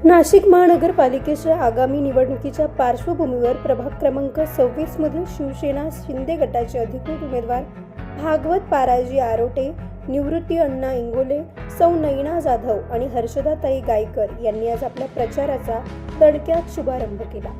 नाशिक महानगरपालिकेच्या आगामी निवडणुकीच्या पार्श्वभूमीवर प्रभाग क्रमांक 26 मधील शिवसेना शिंदे गटाचे अधिकृत उमेदवार भागवत पाराजी आरोटे, निवृत्ती अण्णा इंगोले, सौ नयना जाधव आणि हर्षदाताई गायकर यांनी आज आपल्या प्रचाराचा तडक्यात शुभारंभ केला।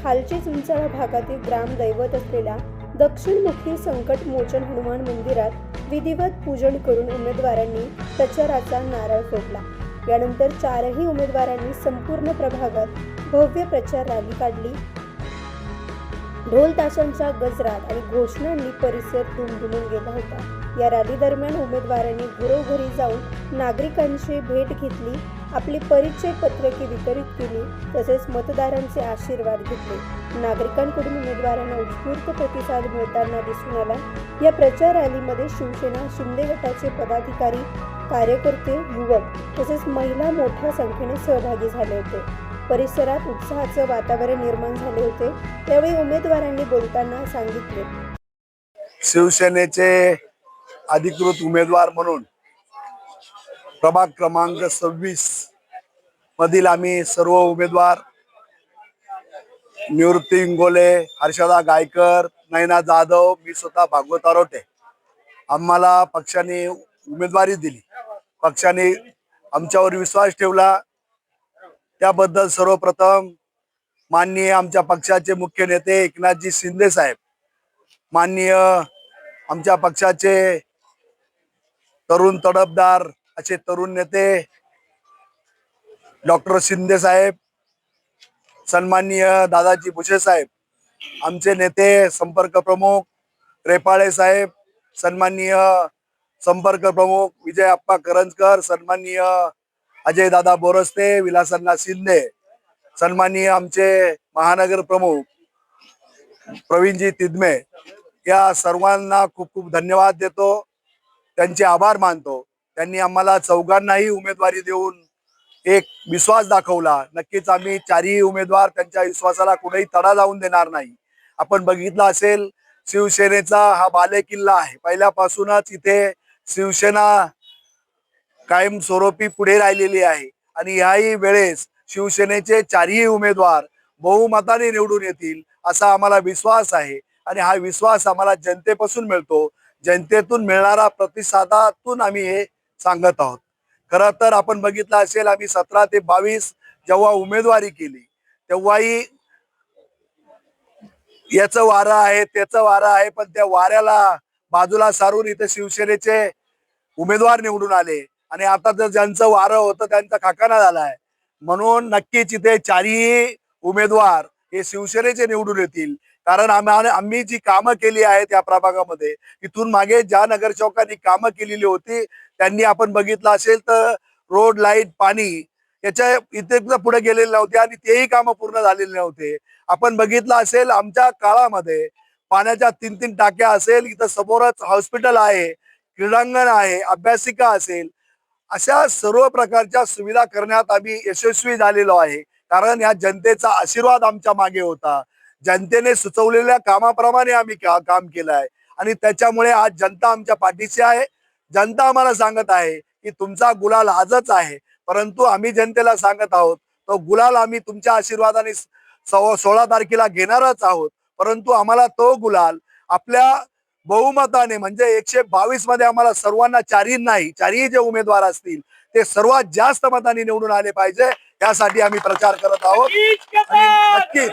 खालची चिंचाळा भागातील ग्रामदैवत असलेल्या दक्षिणमुखी संकट मोचन हनुमान मंदिरात विधिवत पूजन करून उमेदवारांनी प्रचाराचा नारळ फोडला। यानंतर चारही उमेदवारांनी संपूर्ण प्रभागात भव्य प्रचार रॅली काढली। ढोल ताशांच्या गजरात आणि घोषणांनी परिसर दुमदुमून गेला होता। या रॅली दरम्यान उमेदवारांनी घरोघरी जाऊन नागरिकांची भेट घेतली, आपली परिचय पत्रके वितरित केली, तसेच मतदारांचे आशीर्वाद घेतले। नागरिकांकडून उमेदवारांना उत्स्फूर्त प्रतिसाद मिळताना दिसून आला। या प्रचार रॅलीमध्ये शिवसेना शिंदे गटाचे पदाधिकारी, कार्यकर्ते, युवक तसेच महिला मोठ्या संख्येने सहभागी झाले होते। परिसरात उत्साहाचे वातावरण निर्माण झाले होते। त्यावेळी उमेदवारांनी बोलताना सांगितले, शिवसेनेचे अधिकृत उमेदवार म्हणून प्रभाग क्रमांक 26 मधील आम्ही सर्व उमेदवार निवृत्ती इंगोले, हर्षदा गायकर, नयना जाधव, मी स्वतः भागवत आरोटे, आम्हाला पक्षाने उमेदवारी दिली। पक्षाने आमच्यावर विश्वास ठेवला, त्याबद्दल सर्वप्रथम माननीय आमच्या पक्षाचे मुख्य नेते एकनाथजी शिंदे साहेब, माननीय आमच्या पक्षाचे तरुण तडफदार असे तरुण नेते डॉक्टर शिंदे साहेब, सन्माननीय दादाजी भुसे साहेब, आमचे नेते संपर्क प्रमुख रेपाळे साहेब, सन्माननीय संपर्क प्रमुख विजय अप्पा करंजकर, सन्माननीय अजय दादा बोरस्ते, विलासन्ना शिंदे, सन्माननीय आमचे महानगर प्रमुख प्रवीणजी तिदमे, या सर्वांना खूप खूप धन्यवाद देतो, त्यांचे आभार मानतो। त्यांनी आम्हाला चौघांनाही उमेदवारी देऊन एक विश्वास दाखवला। नक्कीच आम्ही चारही उमेदवार त्यांच्या विश्वासाला कुठेही तडा जाऊन देणार नाही। आपण बघितलं असेल, शिवसेनेचा हा बालेकिल्ला आहे। पहिल्यापासूनच इथे शिवसेना कायमस्वरूपी पुढे राहिलेली आहे आणि याही वेळेस शिवसेनेचे चारही उमेदवार बहुमताने निवडून येतील असा आम्हाला विश्वास आहे आणि हा विश्वास आम्हाला जनतेपासून मिळतो। जनतेतून मिळणारा प्रतिसादातून आम्ही हे सांगत आहोत। खरं तर आपण बघितलं असेल, आम्ही 17 ते 22 जेव्हा उमेदवारी केली तेव्हाही याचं वारं आहे त्याचं वारं आहे, पण त्या वाऱ्याला बाजूला सारून इथे शिवसेनेचे उमेदवार निवडून आले आणि आता जर ज्यांचं वारं होतं त्यांचा खाकाना झालाय। म्हणून नक्कीच इथे चारही उमेदवार हे शिवसेनेचे निवडून येतील, कारण आम्ही जी कामं केली आहेत या प्रभागामध्ये, इथून मागे ज्या नगरसेवकांनी कामं केलेली होती त्यांनी आपण बघितलं असेल तर रोड, लाईट, पाणी याच्या इथे पुढे गेलेले नव्हते आणि तेही कामं पूर्ण झालेले नव्हते। आपण बघितलं असेल, आमच्या काळामध्ये पाण्याच्या 3-3 टाक्या असेल, इथं समोरच हॉस्पिटल आहे, क्रीडांगण आहे, अभ्यासिका असेल, अशा सर्व प्रकारच्या सुविधा करण्यात आम्ही यशस्वी झालेलो आहे, कारण या जनतेचा आशीर्वाद आमच्या मागे होता। जनतेने सुचवलेल्या कामाप्रमाणे आम्ही काम केलं आहे आणि त्याच्यामुळे आज जनता आमच्या पाठीशी आहे। जनता आम्हाला सांगत आहे की तुमचा गुलाल आजच आहे, परंतु आम्ही जनतेला सांगत आहोत तो गुलाल आम्ही तुमच्या आशीर्वादाने 16 तारखेला घेणारच आहोत, परंतु आम्हाला तो गुलाल आपल्या बहुमताने म्हणजे 122 मध्ये आम्हाला सर्वांना चारही जे उमेदवार असतील ते सर्वात जास्त मतांनी निवडून आले पाहिजे, यासाठी आम्ही प्रचार करत आहोत। आणि नक्कीच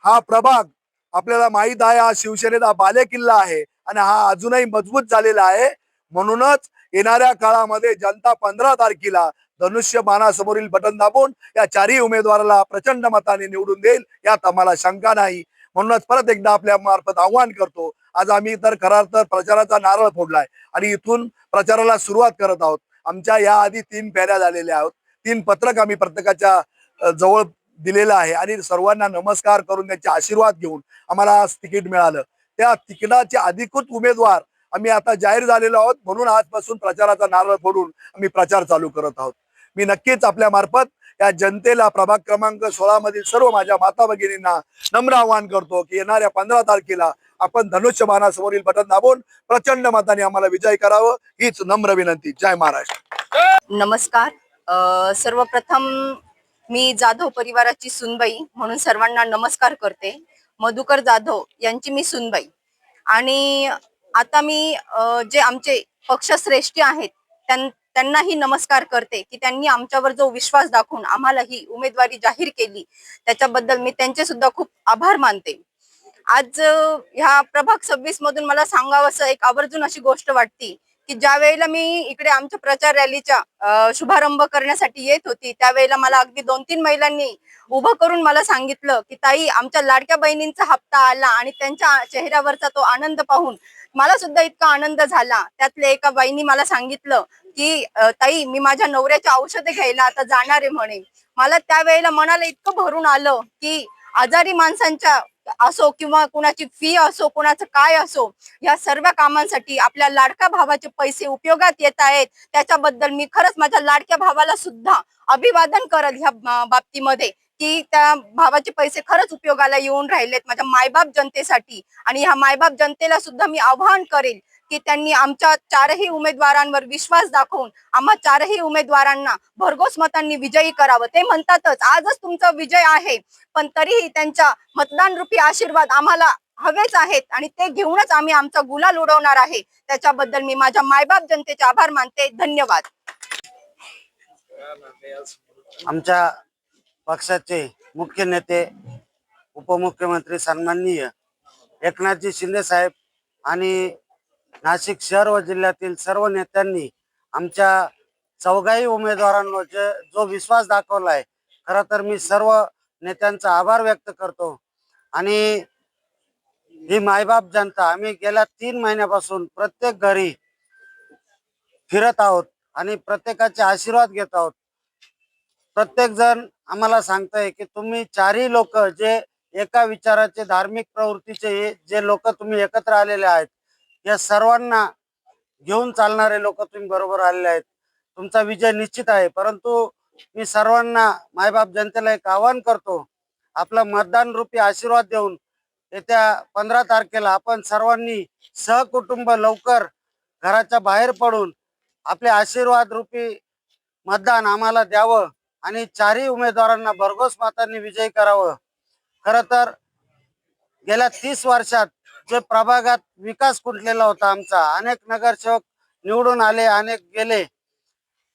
हा प्रभाग आपल्याला माहित आहे, हा शिवसेनेचा बालेकिल्ला आहे आणि हा अजूनही मजबूत झालेला आहे। म्हणूनच येणाऱ्या काळामध्ये जनता 15 तारखेला धनुष्यबाणासमोरील बटन दाबून या चारही उमेदवाराला प्रचंड मताने निवडून देईल, यात आम्हाला शंका नाही। म्हणूनच परत एकदा आपल्या मार्फत आव्हान करतो, आज आम्ही तर खरा तर प्रचाराचा नारळ फोडलाय आणि इथून प्रचाराला सुरुवात करत आहोत। आमच्या याआधी 3 फेऱ्या झालेल्या आहेत, 3 पत्रक आम्ही प्रत्येकाच्या जवळ दिलेलं आहे आणि सर्वांना नमस्कार करून त्यांचे आशीर्वाद घेऊन आम्हाला आज तिकीट मिळालं। त्या तिकिटाचे अधिकृत उमेदवार आम्ही आता जाहीर झालेलो आहोत, म्हणून आजपासून प्रचाराचा नारळ फोडून आम्ही प्रचार चालू करत आहोत। मी नक्कीच आपल्या मार्फत या जनतेला प्रभाग क्रमांक 16 मधील सर्व माझ्या माता भगिनींना नम्र आवाहन करतो की येणाऱ्या 15 तारखेला आपण धनुष्यबाणासमोरील बटन दाबून प्रचंड मताने आम्हाला विजय करावं, हीच नम्र विनंती। जय महाराष्ट्र। नमस्कार। सर्वप्रथम मी जाधव परिवाराची सुनबाई म्हणून सर्वांना नमस्कार करते. मधुकर जाधव यांची मी सुनबाई. आणि आता मी जे आमचे पक्षश्रेष्ठी आहेत त्यांनाही नमस्कार करते की त्यांनी आमच्यावर जो विश्वास दाखवून आम्हाला ही उमेदवारी जाहीर केली, त्याच्याबद्दल मी त्यांचे सुद्धा खूप आभार मानते. आज ह्या प्रभाग 26 मधून मला सांगावंसं एक आवर्जून अशी गोष्ट वाटती की ज्या वेळेला मी इकडे आमच्या प्रचार रॅलीचा शुभारंभ करण्यासाठी येत होती, त्यावेळेला मला अगदी 2-3 महिलांनी उभं करून मला सांगितलं की ताई, आमच्या लाडक्या बहिणींचा हप्ता आला. आणि त्यांच्या चेहऱ्यावरचा तो आनंद पाहून मला सुद्धा इतका आनंद झाला. त्यातल्या एका बाईंनी मला सांगितलं की ताई, मी माझ्या नवऱ्याची औषधे घ्यायला आता जाणार आहे म्हणे. मला त्यावेळेला मनाला इतकं भरून आलं की आजारी माणसांच्या असो किंवा कुणाची फी असो, कुणाचं काय असो, या सर्व कामांसाठी आपल्या लाडक्या भावाचे पैसे उपयोगात येत आहेत. त्याच्याबद्दल मी खरंच माझ्या लाडक्या भावाला सुद्धा अभिवादन करल ह्या बाबतीमध्ये की त्या भावाचे पैसे खरंच उपयोगाला येऊन राहिलेत माझ्या मायबाप जनतेसाठी. आणि ह्या मायबाप जनतेला सुद्धा मी आवाहन करेल की त्यांनी आमच्या 4ही उमेदवारांवर विश्वास दाखवून आम्हा 4ही उमेदवारांना भरघोस मतांनी विजयी करावं. ते म्हणतातच आजच तुमचा विजय आहे, पण तरीही त्यांच्या मतदान रूपी आशीर्वाद आम्हाला हवेच आहेत आणि ते घेऊनच आम्ही आमचा गुलाल उडवणार आहे. त्याच्याबद्दल मी माझ्या मायबाप जनतेचे आभार मानते. धन्यवाद. आमच्या पक्षाचे मुख्य नेते उपमुख्यमंत्री सन्माननीय एकनाथजी शिंदे साहेब आणि नाशिक शहर व जिल्ह्यातील सर्व नेत्यांनी आमच्या चौघाही उमेदवारांवर जो विश्वास दाखवला आहे, खरं तर मी सर्व नेत्यांचा आभार व्यक्त करतो. आणि ही मायबाप जनता, आम्ही गेल्या 3 महिन्यापासून प्रत्येक घरी फिरत आहोत आणि प्रत्येकाचे आशीर्वाद घेत आहोत. प्रत्येक जण आम्हाला सांगताय की तुम्ही 4ही लोक जे एका विचाराचे, धार्मिक प्रवृत्तीचे जे लोक तुम्ही एकत्र आलेले आहेत, या सर्वांना घेऊन चालणारे लोक तुम्ही बरोबर आलेले आहेत. तुमचा विजय निश्चित आहे. परंतु मी सर्वांना, मायबाप जनतेला एक आवाहन करतो, आपला मतदान रूपी आशीर्वाद देऊन येत्या 15 तारखेला आपण सर्वांनी सहकुटुंब लवकर घराच्या बाहेर पडून आपले आशीर्वाद रूपी मतदान आम्हाला द्यावं आणि 4ही उमेदवारांना भरघोस मतांनी विजयी करावं. खरं तर गेल्या 30 वर्षात जे प्रभागात विकास खुंटलेला होता आमचा, अनेक नगरसेवक निवडून आले, अनेक गेले,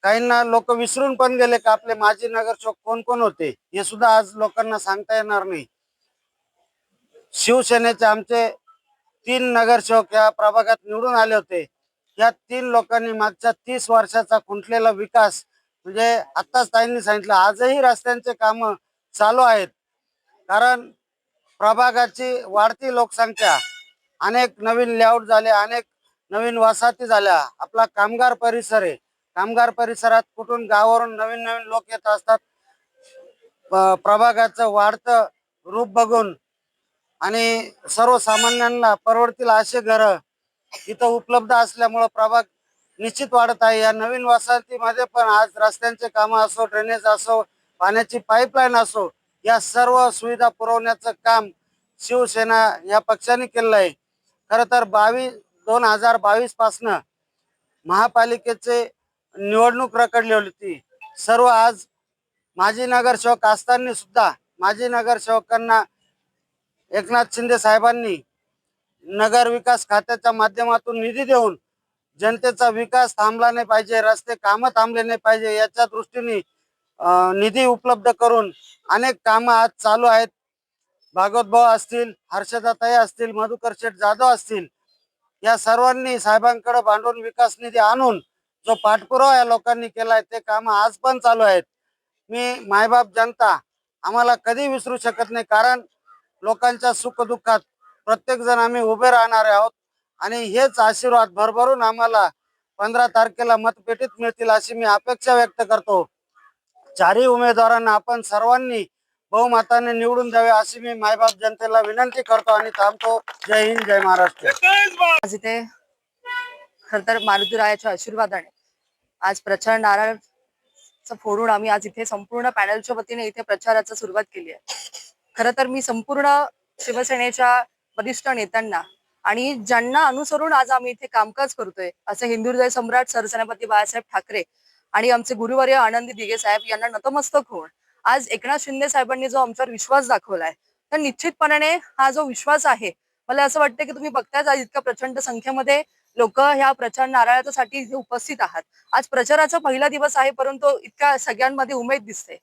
काहींना लोक विसरून पण गेले का आपले माजी नगरसेवक कोण कोण होते हे सुद्धा आज लोकांना सांगता येणार नाही. शिवसेनेचे आमचे 3 नगरसेवक या प्रभागात निवडून आले होते. या 3 लोकांनी मागच्या 30 वर्षाचा खुंटलेला विकास, म्हणजे आत्ताच ताईंनी सांगितलं, आजही रस्त्यांचे काम चालू आहेत. कारण प्रभागाची वाढती लोकसंख्या, अनेक नवीन लेआउट झाले, अनेक नवीन वसाहती झाल्या, आपला कामगार परिसर आहे. कामगार परिसरात कुठून गावावरून नवीन नवीन लोक येत असतात. प्रभागाचं वाढतं रूप बघून आणि सर्वसामान्यांना परवडतील असे घर इथं उपलब्ध असल्यामुळं प्रभाग निश्चित वाढत आहे. या नवीन वसाहतीमध्ये पण आज रस्त्यांचे काम असो, ड्रेनेज असो, पाण्याची पाईपलाईन असो, या सर्व सुविधा पुरवण्याचं काम शिवसेना या पक्षाने केलेलं आहे. खरं तर 2022 पासनं महापालिकेचे निवडणूक रखडली होती. सर्व आज माजी नगरसेवक असताना सुद्धा माजी नगरसेवकांना एकनाथ शिंदे साहेबांनी नगर विकास खात्याच्या माध्यमातून निधी देऊन जनतेचा विकास थांबला नाही पाहिजे, रस्ते कामं थांबले नाही पाहिजे, याच्या दृष्टीने निधी उपलब्ध करून अनेक कामं आज चालू आहेत. भागवत भाऊ असतील, हर्षदाताई असतील, मधुकर शेठ जाधव असतील, या सर्वांनी साहेबांकडे भांडून विकास निधी आणून जो पाठपुरावा या लोकांनी केलाय, ते काम आज पण चालू आहेत. मी मायबाप जनता आम्हाला कधी विसरू शकत नाही. कारण लोकांच्या सुखदुःखात प्रत्येक जण आम्ही उभे राहणारे आहोत आणि हेच आशीर्वाद भरभरून आम्हाला 15 तारखेला मतपेटीत मिळतील अशी मी अपेक्षा व्यक्त करतो. 4ही उमेदवारांना आपण सर्वांनी बहुमताने निवडून द्यावे अशी मी मायबाप जनतेला विनंती करतो आणि थांबतो. जय हिंद, जय महाराष्ट्र. आज इथे खर तर मारुतीरायाच्या आशीर्वादाने आज प्रचार नारळाचं फोडून आम्ही आज इथे संपूर्ण पॅनलच्या वतीने इथे प्रचाराची सुरुवात केली आहे. खरं तर मी संपूर्ण शिवसेनेच्या वरिष्ठ नेत्यांना आणि ज्यांना अनुसरून आज आम्ही इथे कामकाज करतोय, असे हिंदू हृदय सम्राट सरसेनापती बाळासाहेब ठाकरे आणि आमचे गुरुवर्य आनंदी दिघे साहेब यांना नतमस्तक होऊन आज एकनाथ शिंदे साहेबांनी जो आमच्यावर विश्वास दाखवलाय, तर निश्चितपणाने हा जो विश्वास आहे, मला असं वाटतं की तुम्ही बघतायच आज इतक्या प्रचंड संख्येमध्ये लोक ह्या प्रचार नारळासाठी इथे उपस्थित आहात. आज प्रचाराचा पहिला दिवस आहे, परंतु इतक्या सगळ्यांमध्ये उमेद दिसते.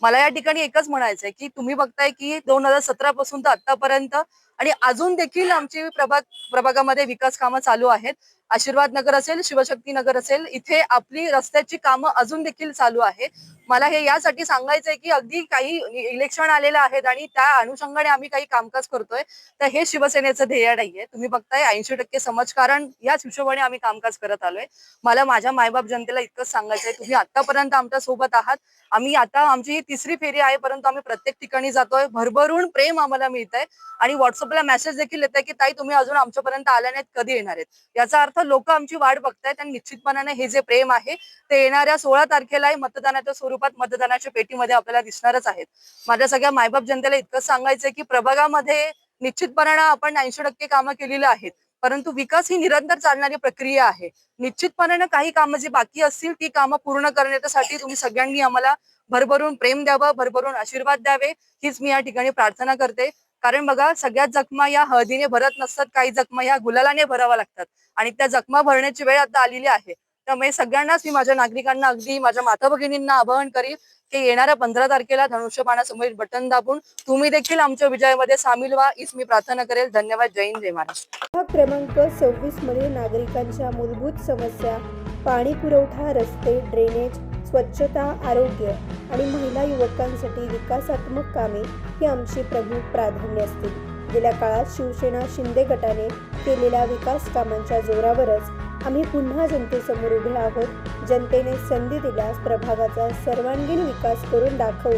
मला या ठिकाणी एकच म्हणायचंय की तुम्ही बघताय की 2017 पासून तर आतापर्यंत आणि अजून देखील आमची प्रभागामध्ये विकास कामं चालू आहेत. आशीर्वाद नगर असेल, शिवशक्ती नगर असेल, इथे आपली रस्त्याची कामं अजून देखील चालू आहे. मला हे यासाठी सांगायचंय की अगदी काही इलेक्शन आलेलं आहेत आणि त्या अनुषंगाने आम्ही काही कामकाज करतोय, तर हे शिवसेनेचं ध्येय नाहीये. तुम्ही बघताय 80% समाजकारण याच हिशोबाने आम्ही कामकाज करत आलोय. मला माझ्या मायबाप जनतेला इतकंच सांगायचंय, तुम्ही आतापर्यंत आमच्या सोबत आहात. आम्ही आता आमची ही तिसरी फेरी आहे, परंतु आम्ही प्रत्येक ठिकाणी जातोय. भरभरून प्रेम आम्हाला मिळतंय आणि व्हॉट्सअपला मेसेज देखील येत आहे की ताई तुम्ही अजून आमच्यापर्यंत आल्या नाहीत, कधी येणार आहेत. याचा अर्थ लोक आमची वाट बघतायत आणि निश्चितपणाने हे जे प्रेम आहे ते येणाऱ्या 16 तारखेला मतदानाच्या स्वरूपात मतदानाच्या पेटीमध्ये आपल्याला दिसणारच आहेत. माझ्या सगळ्या मायबाप जनतेला इतकंच सांगायचंय की प्रभागामध्ये निश्चितपणाने आपण 80% कामं केलेली आहेत, परंतु विकास ही निरंतर चालणारी प्रक्रिया आहे. निश्चितपणाने काही कामं जी बाकी असतील ती कामं पूर्ण करण्यासाठी तुम्ही सगळ्यांनी आम्हाला भरभरून प्रेम द्यावं, भरभरून आशीर्वाद द्यावे, हीच मी या ठिकाणी प्रार्थना करते. कारण बघा, सगळ्यात जखमा या हळदीने भरत नसतात, काही जखमा या गुलालाने भराव्या लागतात आणि त्या जखमा भरण्याची वेळ आता आलेली आहे. त्यामुळे सगळ्यांनाच मी माझ्या नागरिकांना, अगदी माझ्या माता भगिनींना आवाहन करीन की येणाऱ्या 15 तारखेला धनुष्यबाणासमोर बटन दाबून तुम्ही देखील आमच्या विजयामध्ये सामील व्हा, हीच मी प्रार्थना करेल. धन्यवाद. जय हिंद, जय महाराष्ट्र. भाग क्रमांक 26 मध्ये नागरिकांच्या मूलभूत समस्या, पाणी पुरवठा, रस्ते, ड्रेनेज, स्वच्छता, आरोग्य आणि महिला युवकांसाठी विकासात्मक कामे ही आमची प्रमुख प्राधान्य असतील. गेल्या काळात शिवसेना शिंदे गटाने केलेल्या विकास कामांच्या जोरावरच आम्ही पुन्हा जनतेसमोर उभे आहोत. जनतेने संधी दिल्यास प्रभागाचा सर्वांगीण विकास करून दाखवू,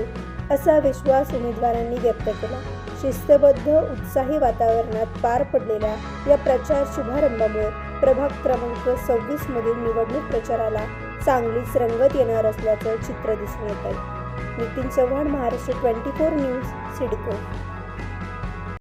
असा विश्वास उमेदवारांनी व्यक्त केला. शिस्तबद्ध, उत्साही वातावरणात पार पडलेल्या या प्रचार शुभारंभामुळे प्रभाग क्रमांक 26 मधील निवडणूक प्रचाराला चांगलीच रंगत येणार असल्याचं चित्र दिसून येत आहे. नितीन चव्हाण, महाराष्ट्र 24 न्यूज, सिडको.